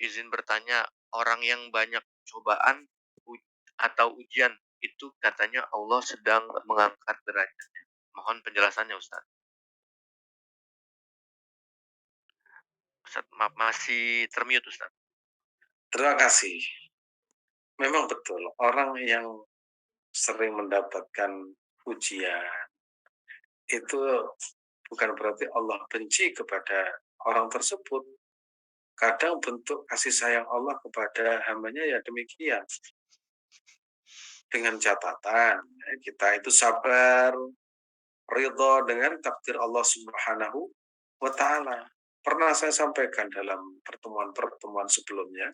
Izin bertanya, orang yang banyak cobaan atau ujian itu katanya Allah sedang mengangkat derajatnya. Mohon penjelasannya Ustaz. Ustaz, maaf masih termute Ustaz. Terima kasih. Memang betul, orang yang sering mendapatkan ujian itu bukan berarti Allah benci kepada orang tersebut. Kadang bentuk kasih sayang Allah kepada hambanya ya demikian. Dengan catatan, kita itu sabar, ridho dengan takdir Allah Subhanahu wa Ta'ala. Pernah saya sampaikan dalam pertemuan-pertemuan sebelumnya,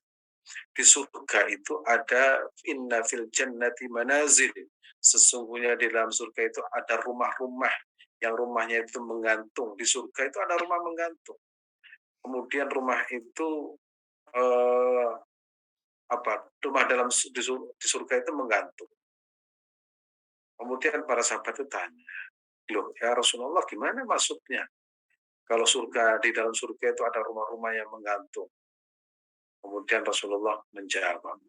di surga itu ada inna fil jannati manazil. Sesungguhnya di dalam surga itu ada rumah-rumah yang rumahnya itu menggantung. Di surga itu ada rumah menggantung. Kemudian rumah itu eh, apa? Rumah di surga itu menggantung. Kemudian para sahabat itu tanya, loh ya Rasulullah gimana maksudnya? Kalau surga di dalam surga itu ada rumah-rumah yang menggantung. Kemudian Rasulullah menjawab,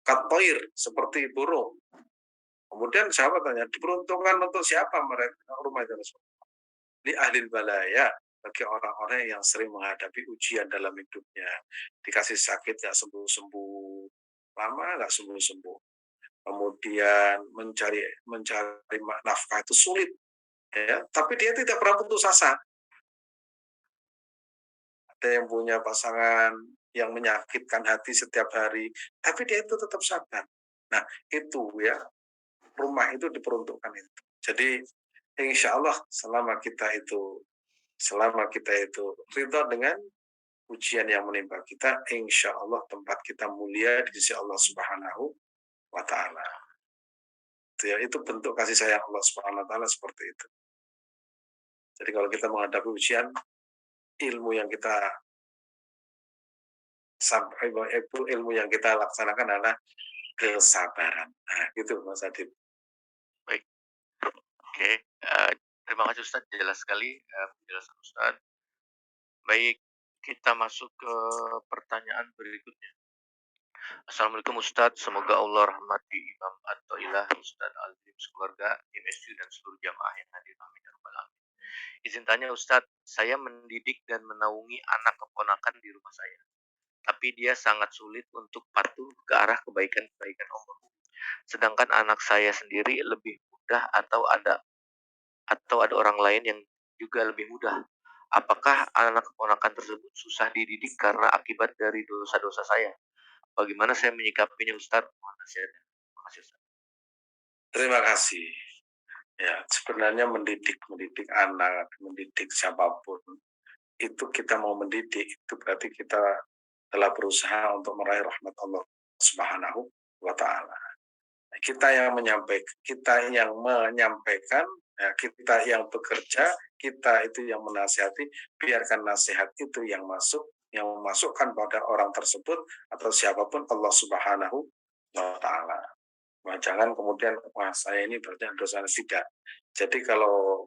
katoir seperti burung. Kemudian sahabat tanya, diperuntukkan untuk siapa mereka rumah itu Rasulullah? Di ahli balaya, bagi orang-orang yang sering menghadapi ujian dalam hidupnya. Dikasih sakit nggak sembuh-sembuh, lama nggak sembuh-sembuh. Kemudian mencari nafkah itu sulit, ya. Tapi dia tidak pernah putus asa. Ada yang punya pasangan yang menyakitkan hati setiap hari, tapi dia itu tetap sabar. Nah, itu ya, rumah itu diperuntukkan itu. Jadi, insya Allah selama kita itu ridha dengan ujian yang menimpa kita, insya Allah tempat kita mulia di sisi Allah Subhanahu wa Ta'ala. Itu bentuk kasih sayang Allah Subhanahu wa Ta'ala seperti itu. Jadi kalau kita menghadapi ujian, ilmu yang kita ilmu yang kita laksanakan adalah kesabaran. Nah, gitu Mas Adib. Baik. Oke, terima kasih Ustaz, jelas sekali penjelasan Ustaz. Baik, kita masuk ke pertanyaan berikutnya. Assalamualaikum Ustaz, semoga Allah rahmati Imam Athaillah, Ustaz Azim, sekeluarga, tim SU dan seluruh jamaah yang hadir. Amin ya rabbal alamin. Izin tanya Ustaz, saya mendidik dan menaungi anak keponakan di rumah saya. Tapi dia sangat sulit untuk patuh ke arah kebaikan-kebaikan Allah. Sedangkan anak saya sendiri lebih mudah atau ada orang lain yang juga lebih mudah. Apakah anak keponakan tersebut susah dididik karena akibat dari dosa-dosa saya? Bagaimana saya menyikapinya Ustaz? Mohon nasihatnya. Terima kasih Ustaz. Terima kasih. Ya, sebenarnya mendidik anak, mendidik siapapun, itu kita mau mendidik, itu berarti kita telah berusaha untuk meraih rahmat Allah Subhanahu wa Ta'ala. Kita yang menyampaikan, ya, kita yang bekerja, kita itu yang menasihati, biarkan nasihat itu yang memasukkan pada orang tersebut atau siapapun Allah Subhanahu wa Ta'ala. Nah, jangan kemudian wah saya ini berarti dosa tidak. Jadi kalau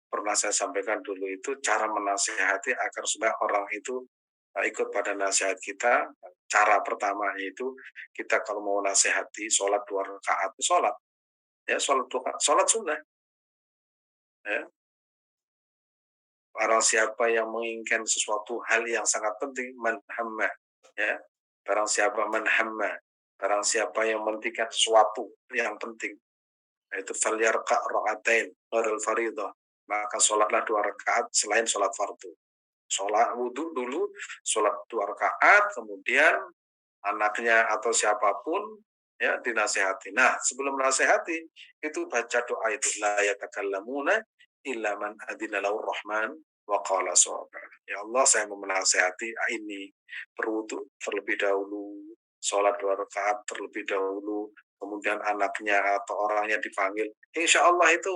pernah saya sampaikan dulu itu cara menasihati agar supaya orang itu ikut pada nasihat kita. Cara pertama itu kita kalau mau nasihati sholat 2 rakaat, sholat sunnah, ya. Barang siapa yang menginginkan sesuatu hal yang sangat penting, manhamma, ya. Barang siapa manhamma, barang siapa yang mementingkan sesuatu yang penting, yaitu falyarka rakaatain ghairil faridah, maka sholatlah 2 rakaat selain sholat fardu. Sholat wudhu dulu, sholat 2 rakaat, kemudian anaknya atau siapapun ya dinasehati. Nah, sebelum menasehati itu baca doa itu la yatakallamuna illa man adina lahu rahman wa qala shawaba. Ya Allah, saya mau menasehati ini berwudu terlebih dahulu, sholat 2 rakaat terlebih dahulu, kemudian anaknya atau orangnya dipanggil. Insya Allah itu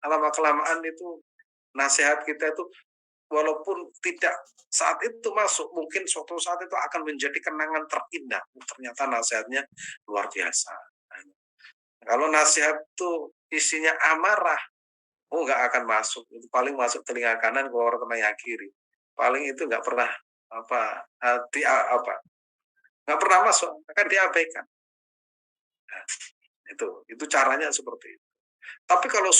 lama kelamaan itu nasihat kita itu walaupun tidak saat itu masuk, mungkin suatu saat itu akan menjadi kenangan terindah. Ternyata nasihatnya luar biasa. Kalau nasihat itu isinya amarah, nggak akan masuk. Itu paling masuk telinga kanan, keluar telinga kiri. Paling itu nggak pernah nggak pernah masuk, akan diabaikan. Nah, itu caranya seperti itu. Tapi kalau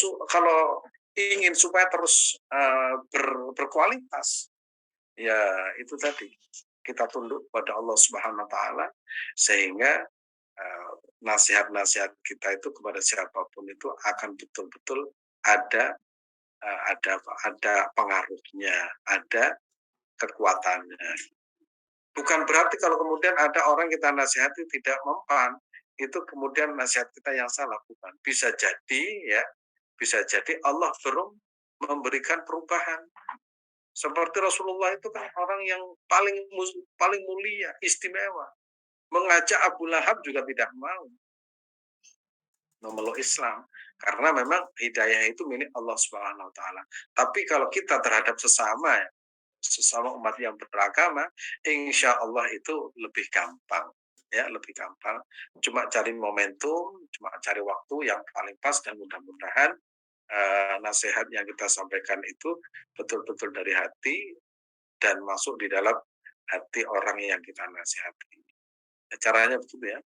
ingin supaya terus berkualitas, ya itu tadi kita tunduk pada Allah Subhanahu Wa Taala sehingga nasihat-nasihat kita itu kepada siapapun itu akan betul-betul ada ada pengaruhnya, ada kekuatannya. Bukan berarti kalau kemudian ada orang kita nasihati tidak mempan, itu kemudian nasihat kita yang salah, bukan. Bisa jadi ya, bisa jadi Allah belum memberikan perubahan. Seperti Rasulullah itu kan orang yang paling mulia, istimewa. Mengajak Abu Lahab juga tidak mau memeluk Islam karena memang hidayah itu milik Allah Subhanahu wa taala. Tapi kalau kita terhadap sesama umat yang beragama, insya Allah itu lebih gampang, ya lebih gampang. Cuma cari momentum, cuma cari waktu yang paling pas dan mudah-mudahan nasihat yang kita sampaikan itu betul-betul dari hati dan masuk di dalam hati orang yang kita nasihati. Caranya begitu ya.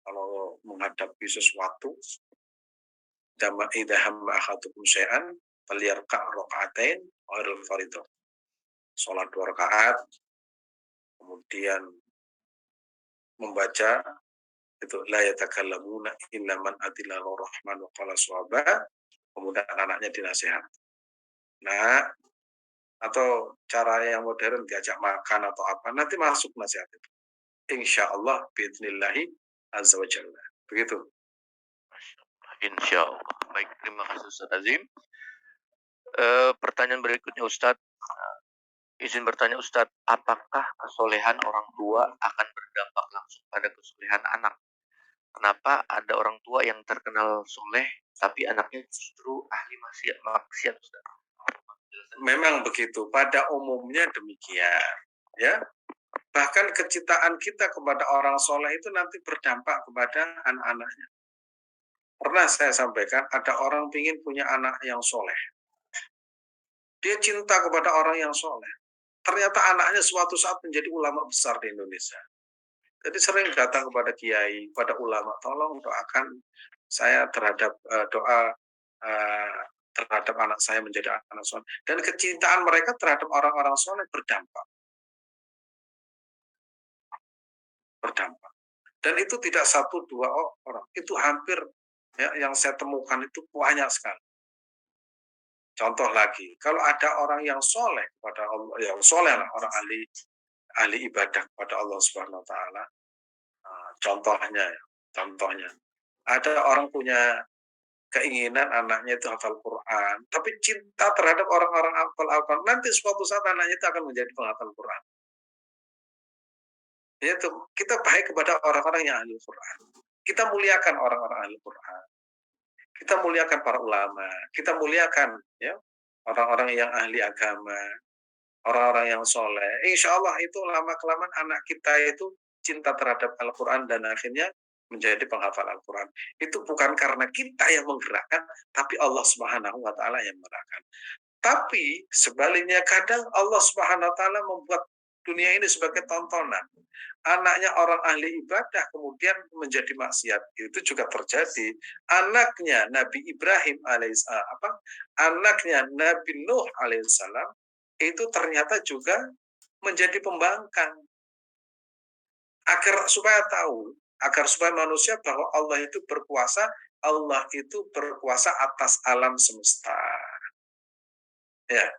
Kalau menghadapi sesuatu, idza hamma ahadukum syai'an falyarka' raka'atain ghairil fardhu. Salat 2 rakaat, kemudian membaca itu la yatakallamuna illa man adilla rahman wa qala shawaba, kemudian anaknya dinasihat. Nah, atau cara yang modern diajak makan atau apa, nanti masuk nasihat itu. Insyaallah biidznillah azza wa jalla. Begitu. Insya Allah. Baik, terima kasih Ustaz Azim. Pertanyaan berikutnya Ustadz, izin bertanya Ustadz, apakah kesolehan orang tua akan berdampak langsung pada kesolehan anak? Kenapa ada orang tua yang terkenal soleh, tapi anaknya justru ahli maksiat Ustadz? Memang begitu, pada umumnya demikian. Ya, bahkan kecintaan kita kepada orang soleh itu nanti berdampak kepada anak-anaknya. Pernah saya sampaikan, ada orang ingin punya anak yang soleh. Dia cinta kepada orang yang soleh. Ternyata anaknya suatu saat menjadi ulama besar di Indonesia. Jadi sering datang kepada kiai, kepada ulama, tolong doakan saya terhadap doa terhadap anak saya menjadi anak soleh. Dan kecintaan mereka terhadap orang-orang soleh berdampak. Dan itu tidak satu dua orang, itu hampir ya, yang saya temukan itu banyak sekali. Contoh lagi, kalau ada orang yang soleh kepada Allah, yang soleh lah, orang ahli ibadah kepada Allah Subhanahu Wa Taala. Contohnya, ada orang punya keinginan anaknya itu hafal Quran, tapi cinta terhadap orang-orang hafal Al-Quran, nanti suatu saat anaknya itu akan menjadi penghafal Quran. Yaitu kita baik kepada orang-orang yang ahli Quran. Kita muliakan orang-orang ahli Quran. Kita muliakan para ulama. Kita muliakan ya orang-orang yang ahli agama, orang-orang yang soleh. Insya Allah itu lama-kelamaan anak kita itu cinta terhadap Al-Quran dan akhirnya menjadi penghafal Al-Quran. Itu bukan karena kita yang menggerakkan, tapi Allah Subhanahu Wa Taala yang menggerakkan. Tapi sebaliknya kadang Allah Subhanahu Wa Taala membuat dunia ini sebagai tontonan. Anaknya orang ahli ibadah kemudian menjadi maksiat, itu juga terjadi. Anaknya Nabi Ibrahim anaknya Nabi Nuh alaihissalam itu ternyata juga menjadi pembangkang. Agar supaya manusia bahwa Allah itu berkuasa atas alam semesta. Ya,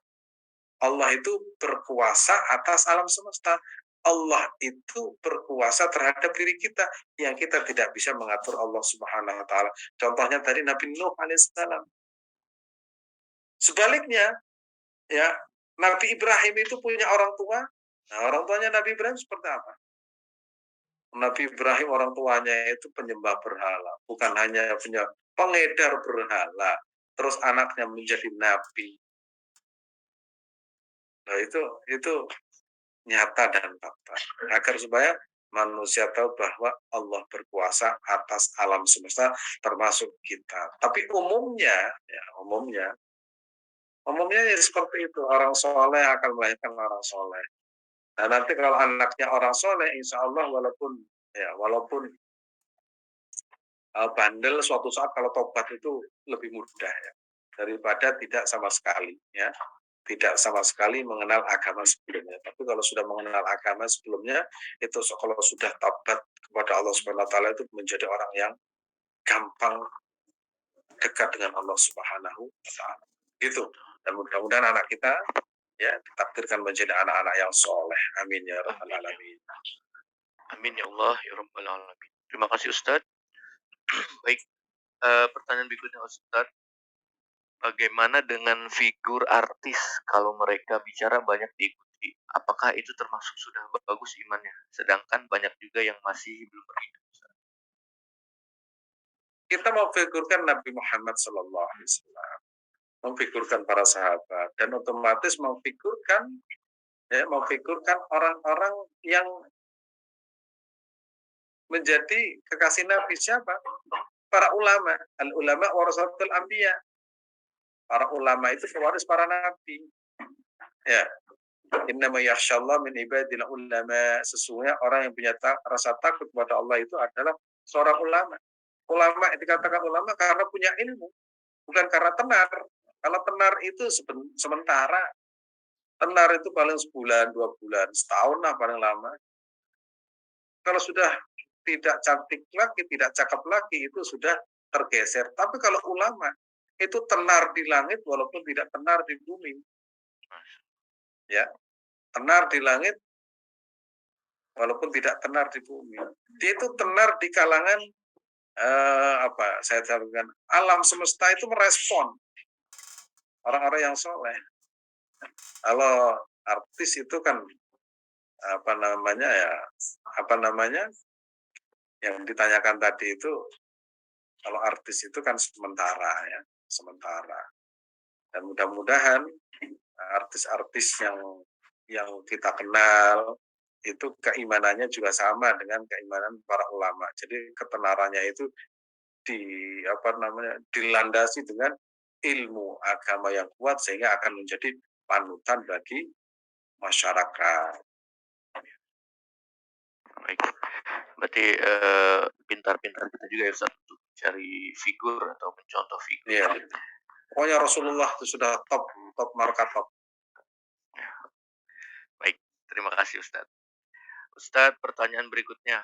Allah itu berkuasa atas alam semesta. Allah itu berkuasa terhadap diri kita yang kita tidak bisa mengatur Allah Subhanahu Wa Taala. Contohnya tadi Nabi Nuh alaihissalam. Sebaliknya, ya Nabi Ibrahim itu punya orang tua. Nah, orang tuanya Nabi Ibrahim seperti apa? Nabi Ibrahim orang tuanya itu penyembah berhala, bukan hanya pengedar berhala. Terus anaknya menjadi nabi. Nah, itu nyata dan fakta. Agar supaya manusia tahu bahwa Allah berkuasa atas alam semesta termasuk kita. Tapi umumnya ya seperti itu. Orang soleh akan melahirkan orang soleh. Nah, nanti kalau anaknya orang soleh, insya Allah walaupun bandel suatu saat kalau tobat itu lebih mudah ya daripada tidak sama sekali ya. Tidak sama sekali mengenal agama sebelumnya. Tapi kalau sudah mengenal agama sebelumnya, itu kalau sudah tobat kepada Allah Subhanahu wa taala itu menjadi orang yang gampang dekat dengan Allah Subhanahu wa taala. Gitu. Dan mudah-mudahan anak kita ya ditakdirkan menjadi anak-anak yang soleh. Amin ya rabbal Amin ya. alamin. Amin ya Allah ya rabbal alamin. Terima kasih Ustaz. Baik, pertanyaan berikutnya Ustaz. Bagaimana dengan figur artis kalau mereka bicara banyak diikuti? Apakah itu termasuk sudah bagus imannya? Sedangkan banyak juga yang masih belum beriman. Kita mau figurkan Nabi Muhammad sallallahu alaihi wasallam, memfigurkan para sahabat dan otomatis memfigurkan orang-orang yang menjadi kekasih Nabi siapa? Para ulama. Al ulama warasatul anbiya. Para ulama itu pewaris para nabi. Ya. Innama yakhsyallah min ibadil ulama. Sesungguhnya orang yang punya rasa takut kepada Allah itu adalah seorang ulama. Ulama dikatakan ulama karena punya ilmu, bukan karena tenar. Kalau tenar itu sementara, tenar itu paling sebulan, 2 bulan, setahun lah paling lama. Kalau sudah tidak cantik lagi, tidak cakep lagi, itu sudah tergeser. Tapi kalau ulama, itu tenar di langit walaupun tidak tenar di bumi. Ya, tenar di langit walaupun tidak tenar di bumi. Dia itu tenar di kalangan saya sampaikan alam semesta itu merespon orang-orang yang soleh. Kalau artis itu kan apa namanya yang ditanyakan tadi itu, kalau artis itu kan sementara ya, sementara. Dan mudah-mudahan artis-artis yang kita kenal itu keimanannya juga sama dengan keimanan para ulama. Jadi ketenarannya itu dilandasi dengan ilmu agama yang kuat sehingga akan menjadi panutan bagi masyarakat. Baik. Berarti pintar-pintar kita juga ya Ustaz untuk mencari figur atau mencontoh figur. Iya. Pokoknya Rasulullah itu sudah top marka top. Baik, terima kasih Ustaz. Ustaz, pertanyaan berikutnya.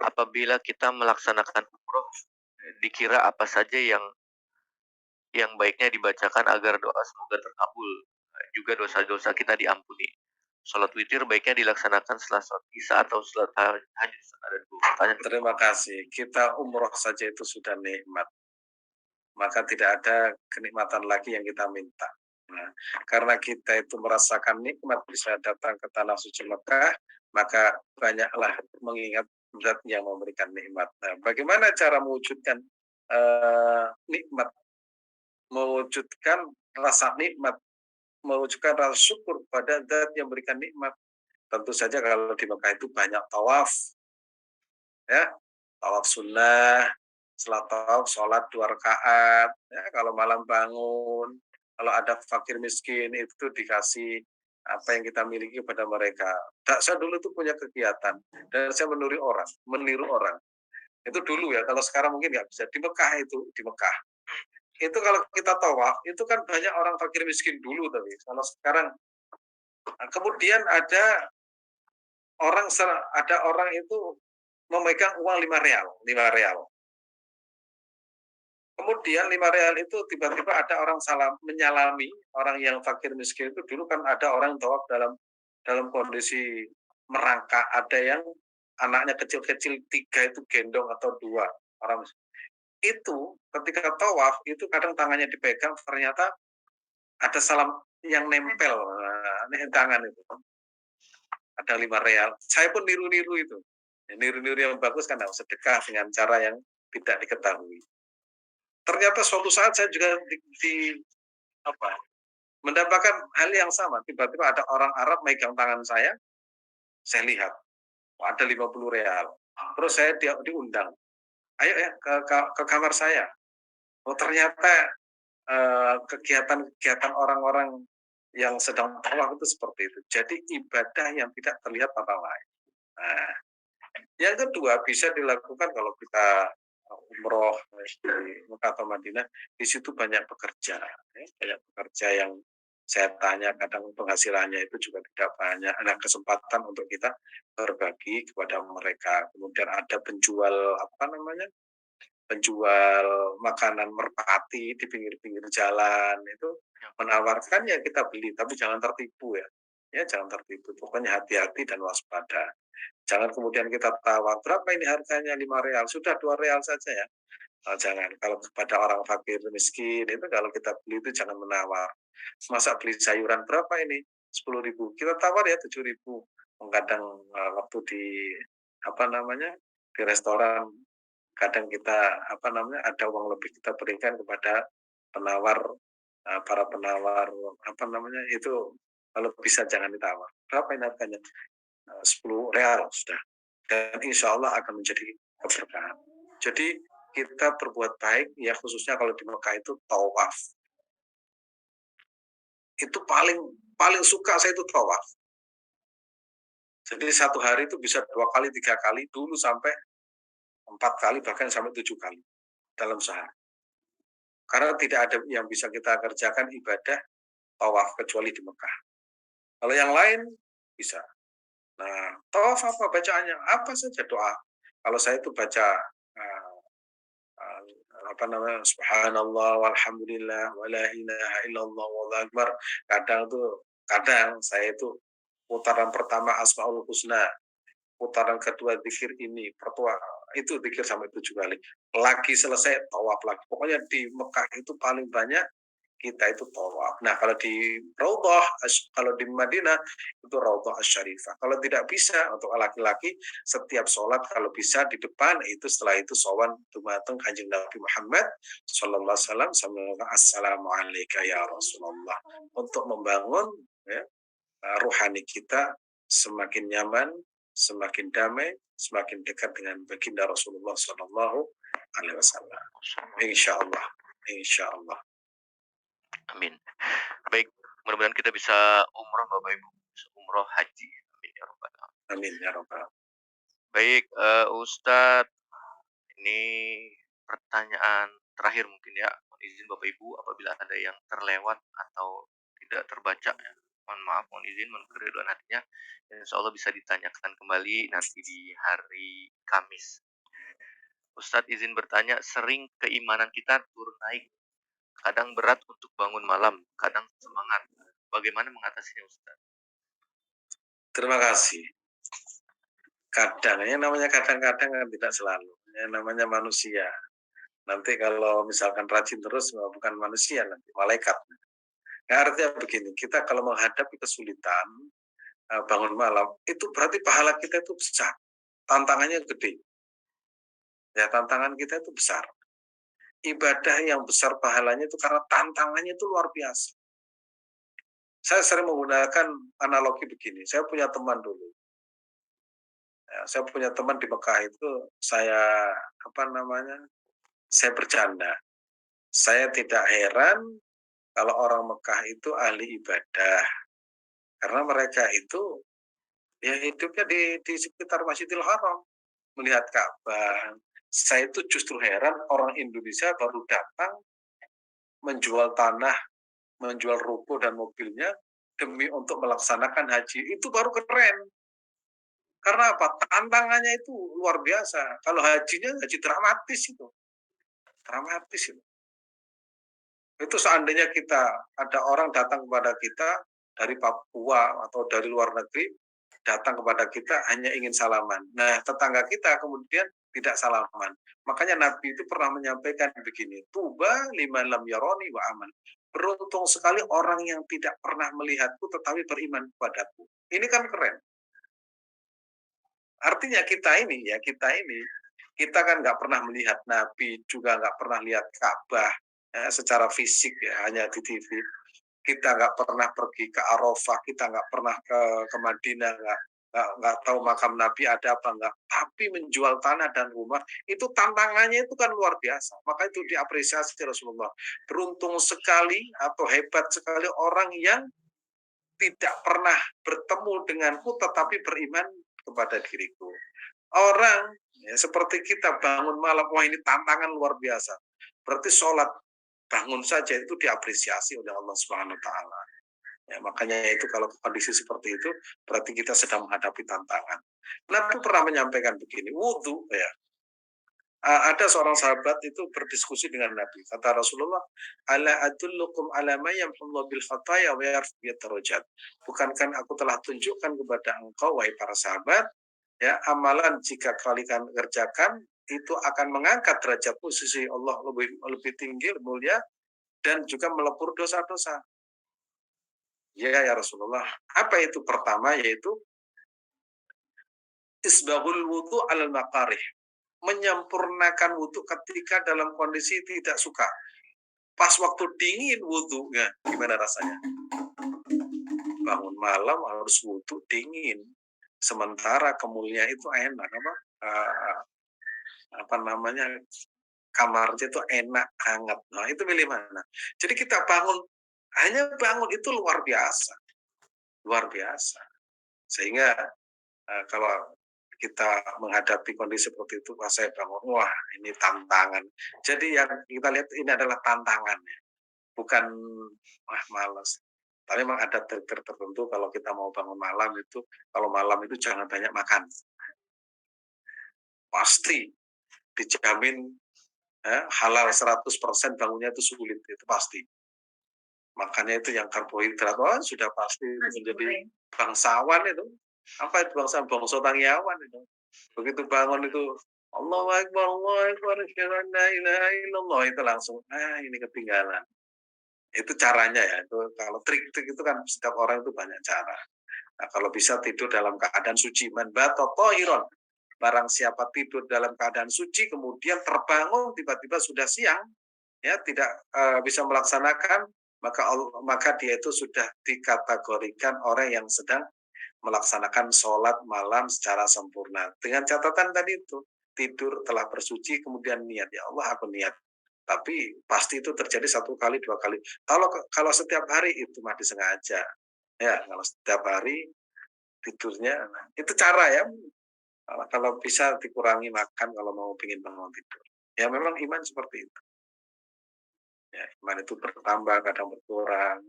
Apabila kita melaksanakan umroh, dikira apa saja yang baiknya dibacakan agar doa semoga terkabul, juga dosa-dosa kita diampuni. Sholat witir baiknya dilaksanakan setelah sholat isya atau setelah tahajud. Ada 2 pertanyaan. Terima kasih. Kita umroh saja itu sudah nikmat. Maka tidak ada kenikmatan lagi yang kita minta. Nah, karena kita itu merasakan nikmat bisa datang ke tanah suci Mekah, maka banyaklah mengingat zat yang memberikan nikmat. Nah, bagaimana cara mewujudkan nikmat, mewujudkan rasa nikmat, mewujudkan rasa syukur pada zat yang memberikan nikmat? Tentu saja kalau di Mekah itu banyak tawaf, ya, tawaf sunnah, setelah tawaf sholat 2 rakaat, ya, kalau malam bangun, kalau ada fakir miskin itu dikasih apa yang kita miliki pada mereka. Saya dulu itu punya kegiatan dan saya meniru orang. Itu dulu ya, kalau sekarang mungkin nggak bisa. Di Mekah itu kalau kita tawaf itu kan banyak orang fakir miskin dulu, tapi kalau sekarang kemudian ada orang itu memegang uang 5 real. Kemudian 5 real itu tiba-tiba ada orang menyalami orang yang fakir miskin itu. Dulu kan ada orang yang tawaf dalam kondisi merangkak, ada yang anaknya kecil-kecil 3 itu gendong atau 2 orang itu ketika tawaf itu kadang tangannya dipegang ternyata ada salam yang nempel di tangan itu. Ada 5 real. Saya pun niru-niru itu. Niru-niru yang bagus kan sedekah dengan cara yang tidak diketahui. Ternyata suatu saat saya juga mendapatkan hal yang sama. Tiba-tiba ada orang Arab megang tangan saya lihat ada 50 real. Terus saya diundang, ayo ya ke kamar saya. Oh ternyata kegiatan-kegiatan orang-orang yang sedang tawaf itu seperti itu. Jadi ibadah yang tidak terlihat orang lain. Nah, yang kedua bisa dilakukan kalau kita umroh di Mekah atau Madinah, di situ banyak pekerja, ya, banyak pekerja yang saya tanya kadang penghasilannya itu juga tidak banyak. Ada kesempatan untuk kita berbagi kepada mereka. Kemudian ada penjual apa namanya? Penjual makanan merpati di pinggir-pinggir jalan itu menawarkan ya kita beli, tapi jangan tertipu ya. Ya jangan tertipu. Pokoknya hati-hati dan waspada. Jangan kemudian kita tawar, berapa ini harganya 5 real, sudah 2 real saja ya. Oh, jangan. Kalau kepada orang fakir miskin itu kalau kita beli itu jangan menawar. Masa beli sayuran berapa ini? 10.000. Kita tawar ya 7.000. Kadang waktu di apa namanya? Di restoran kadang kita apa namanya? Ada uang lebih kita berikan kepada penawar para penawar apa namanya? Itu kalau bisa jangan ditawar. Berapa ini harganya? 10 real sudah. Dan insya Allah akan menjadi keberkahan. Jadi kita berbuat baik ya khususnya kalau di Mekah itu tawaf. Itu paling paling suka saya itu tawaf. Jadi satu hari itu bisa 2 kali, 3 kali, dulu sampai 4 kali, bahkan sampai 7 kali dalam sehari. Karena tidak ada yang bisa kita kerjakan ibadah tawaf kecuali di Mekah. Kalau yang lain bisa. Nah, tawaf apa bacaannya? Apa saja doa. Kalau saya itu baca uh, uh, apa namanya subhanallah walhamdulillah wala ilaha illallah wallahu akbar. Kadang saya itu putaran pertama asmaul husna, putaran kedua zikir ini, pertua itu zikir sampai 7 kali, lagi selesai tawaf lagi. Pokoknya di Mekah itu paling banyak kita itu tawaf. Nah, kalau di Raudhah, kalau di Madinah itu Raudhah Asy-Syarifah. Kalau tidak bisa untuk laki-laki setiap sholat kalau bisa di depan itu setelah itu sowan dumateng Kanjeng Nabi Muhammad sallallahu alaihi wasallam sambil assalamualaikum ya Rasulullah untuk membangun ya, ruhani kita semakin nyaman, semakin damai, semakin dekat dengan baginda Rasulullah sallallahu alaihi wasallam. Insyaallah. Insyaallah. Amin. Baik, mudah-mudahan kita bisa umroh Bapak Ibu, umroh haji. Amin ya rabbal alamin. Amin ya rabbal. Baik, Ustadz, ini pertanyaan terakhir mungkin ya. Mohon izin Bapak Ibu apabila ada yang terlewat atau tidak terbaca ya. Mohon maaf, mohon izin, mohon keriduan hatinya. Insya Allah bisa ditanyakan kembali nanti di hari Kamis. Ustadz izin bertanya, sering keimanan kita turun naik. Kadang berat untuk bangun malam, kadang semangat. Bagaimana mengatasinya Ustadz? Terima kasih. Kadang, ya namanya kadang-kadang kan tidak selalu. Ya namanya manusia. Nanti kalau misalkan rajin terus, bukan manusia nanti, malaikat. Nah, artinya begini, kita kalau menghadapi kesulitan, bangun malam, itu berarti pahala kita itu besar. Tantangannya gede. Ya, tantangan kita itu besar. Ibadah yang besar pahalanya itu karena tantangannya itu luar biasa. Saya sering menggunakan analogi begini. Saya punya teman dulu. Ya, saya punya teman di Mekah itu, saya apa namanya? Saya bercanda. Saya tidak heran kalau orang Mekah itu ahli ibadah. Karena mereka itu ya hidupnya di sekitar Masjidil Haram, melihat Ka'bah. Saya itu justru heran orang Indonesia baru datang menjual tanah, menjual ruko dan mobilnya demi untuk melaksanakan haji. Itu baru keren. Karena apa? Tantangannya itu luar biasa. Kalau hajinya haji dramatis itu. Dramatis itu. Itu seandainya kita ada orang datang kepada kita dari Papua atau dari luar negeri, datang kepada kita hanya ingin salaman. Nah, tetangga kita kemudian tidak salaman. Makanya Nabi itu pernah menyampaikan begini, tuba liman lam yaroni wa aman. Beruntung sekali orang yang tidak pernah melihatku tetapi beriman kepadaku. Ini kan keren. Artinya kita kan nggak pernah melihat Nabi, juga nggak pernah lihat Ka'bah ya, secara fisik ya, hanya di TV. Kita nggak pernah pergi ke Arafah, kita nggak pernah ke Madinah, nggak tahu makam Nabi ada apa nggak. Tapi menjual tanah dan rumah itu tantangannya itu kan luar biasa. Maka itu diapresiasi Rasulullah. Beruntung sekali atau hebat sekali orang yang tidak pernah bertemu denganku tetapi beriman kepada diriku. Orang ya, seperti kita bangun malam, wah ini tantangan luar biasa. Berarti sholat bangun saja itu diapresiasi oleh Allah Subhanahu wa taala. Ya, makanya itu kalau kondisi seperti itu berarti kita sedang menghadapi tantangan. Nabi pernah menyampaikan begini, wudhu ya. Ada seorang sahabat itu berdiskusi dengan Nabi. Kata Rasulullah, "Ala adullukum ala ma yamhullahu bil khataya wa yarfu darajat." Bukankah aku telah tunjukkan kepada engkau wahai para sahabat, ya, amalan jika kalian kerjakan itu akan mengangkat derajat posisi Allah lebih lebih tinggi, lebih mulia dan juga melebur dosa-dosa. Ya Rasulullah. Apa itu? Pertama yaitu isbahul wudu alal makarih, menyempurnakan wudhu ketika dalam kondisi tidak suka. Pas waktu dingin wudhunya, gimana rasanya? Bangun malam harus wudhu dingin. Sementara kemuliaan itu enak, apa namanya, kamarnya itu enak, hangat. Nah, itu milih mana? Jadi kita bangun, hanya bangun itu luar biasa. Luar biasa. Sehingga kalau kita menghadapi kondisi seperti itu, pas saya bangun, wah ini tantangan. Jadi yang kita lihat ini adalah tantangan, bukan wah malas. Tapi memang ada trik tertentu kalau kita mau bangun malam itu, kalau malam itu jangan banyak makan. Pasti dijamin halal 100% bangunnya itu sulit, itu pasti. Makanya itu yang karbohidrat, oh sudah pasti itu menjadi bangsawan itu. Apa itu bangsa bangsa tangyawan itu. Begitu bangun itu Allahu Akbar, Allahu Akbar, la ilaha illallah, itu langsung ini ketinggalan. Itu caranya ya. Itu kalau trik-trik itu kan setiap orang itu banyak cara. Nah, kalau bisa tidur dalam keadaan suci, man bata tahiran. Barang siapa tidur dalam keadaan suci kemudian terbangun tiba-tiba sudah siang, ya tidak bisa melaksanakan, maka dia itu sudah dikategorikan orang yang sedang melaksanakan sholat malam secara sempurna. Dengan catatan tadi itu, tidur telah bersuci, kemudian niat, ya Allah aku niat. Tapi pasti itu terjadi 1 kali, 2 kali. Kalau setiap hari itu mati sengaja. Ya, kalau setiap hari tidurnya, nah, itu cara ya. Kalau bisa dikurangi makan kalau mau ingin bangun tidur. Ya memang iman seperti itu. Ya, iman itu bertambah, kadang berkurang.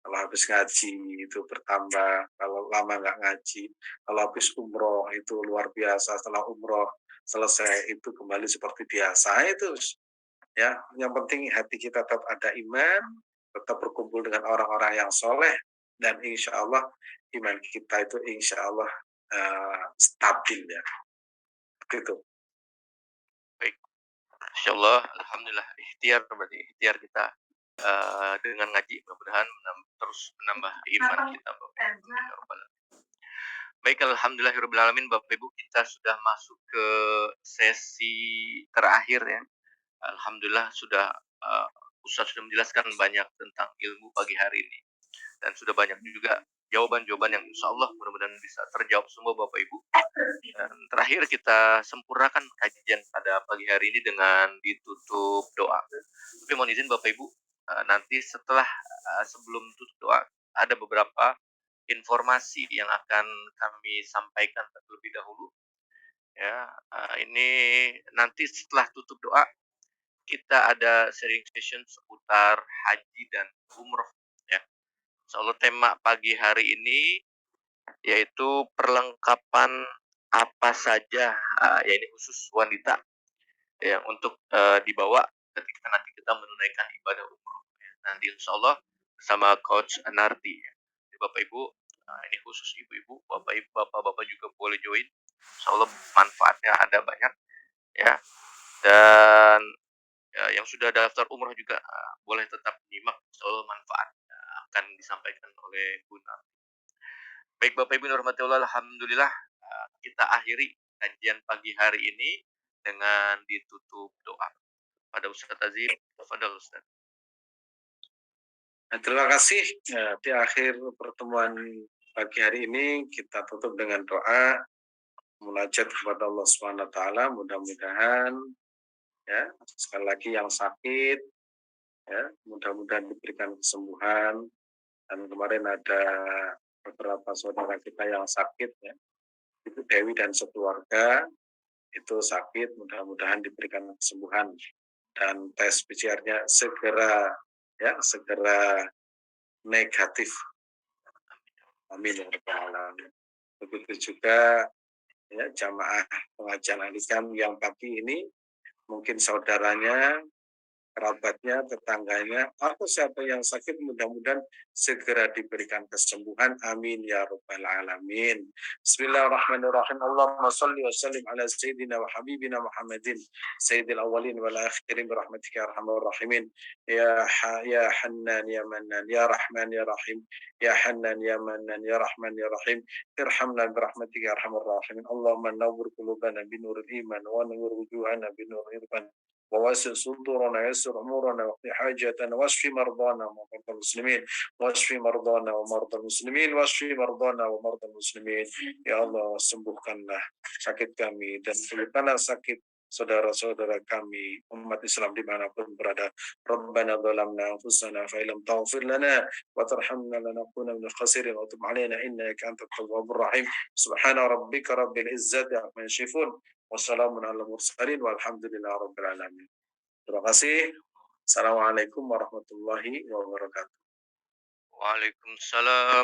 Kalau habis ngaji itu bertambah, kalau lama nggak ngaji, kalau habis umroh itu luar biasa, setelah umroh selesai itu kembali seperti biasa itu. Ya, yang penting hati kita tetap ada iman, tetap berkumpul dengan orang-orang yang soleh, dan insya Allah iman kita itu insya Allah stabil ya. Begitu. Baik, insyaallah, alhamdulillah ikhtiar berarti ikhtiar kita dengan ngaji mudah-mudahan terus menambah iman kita, Bapak Ibu. Ya Rabbal Alamin. Baik, alhamdulillahirabbil alamin, Bapak Ibu, kita sudah masuk ke sesi terakhir ya. Alhamdulillah sudah Ustaz sudah menjelaskan banyak tentang ilmu pagi hari ini dan sudah banyak juga jawaban-jawaban yang insya Allah mudah-mudahan bisa terjawab semua Bapak Ibu. Dan terakhir kita sempurnakan kajian pada pagi hari ini dengan ditutup doa. Tapi mohon izin Bapak Ibu, nanti setelah sebelum tutup doa ada beberapa informasi yang akan kami sampaikan terlebih dahulu. Ya, ini nanti setelah tutup doa kita ada sharing session seputar haji dan umroh ya. Insyaallah tema pagi hari ini yaitu perlengkapan apa saja ya ini khusus wanita yang untuk dibawa ketika nanti kita menunaikan ibadah umroh. Ya. Nanti insyaallah bersama Coach Narti. Ya. Jadi Bapak Ibu, ini khusus ibu-ibu, bapak-bapak juga boleh join. Insyaallah manfaatnya ada banyak ya. Dan yang sudah daftar umroh juga boleh tetap menyimak soal manfaat akan disampaikan oleh Bu Narti. Baik Bapak Ibu dirahmati Allah, alhamdulillah kita akhiri kajian pagi hari ini dengan ditutup doa. Pada Ustaz Azim, tafadhol Ustaz. Nah, terima kasih di akhir pertemuan pagi hari ini kita tutup dengan doa munajat kepada Allah Subhanahu wa taala, mudah-mudahan ya sekali lagi yang sakit ya mudah-mudahan diberikan kesembuhan, Dan kemarin ada beberapa saudara kita yang sakit ya, Ibu Dewi dan sekeluarga itu sakit, mudah-mudahan diberikan kesembuhan dan tes PCR-nya segera negatif. Amin ya rabbal alamin. Begitu juga ya jamaah pengajian al-Islam yang pagi ini mungkin saudaranya, kerabatnya, tetangganya, atau siapa yang sakit mudah-mudahan segera diberikan kesembuhan. Amin ya rabbal alamin. Bismillahirrahmanirrahim. Allahumma shalli wa sallim ala sayyidina wa habibina Muhammadin sayyidil awwalin wal akhirin bi rahmatika ya arhamar rahimin. Ya Hannan ya Mannan ya Rahman ya Rahim. Ya Hannan ya Mannan ya Rahman ya Rahim. Irhamna bi rahmatika ya arhamar rahimin. Allahumma nawwir qulubana bi nuril iman wa nawwir wujuhana bi nuril irfan. وواسع صدورنا يسر امورنا واقض حاجاتنا واشف مرضانا ومرضى المسلمين واشف مرضانا ومرضى المسلمين واشف مرضانا ومرضى المسلمين ya Allah sembuhkanlah sakit kami dan sembuhkanlah sakit saudara-saudara kami umat Islam dimanapun berada. Rabbana zalamna anfusana fa illam taghfir lana wa tarhamna lanakuna minal khasirin wa tub alaina innaka antat tawwabur rahim. Subhana rabbika rabbil izzati amma yasifun. Wassalamun ala mursalin walhamdulillahi rabbil alamin. Terima kasih. Assalamualaikum warahmatullahi wabarakatuh. Waalaikumsalam.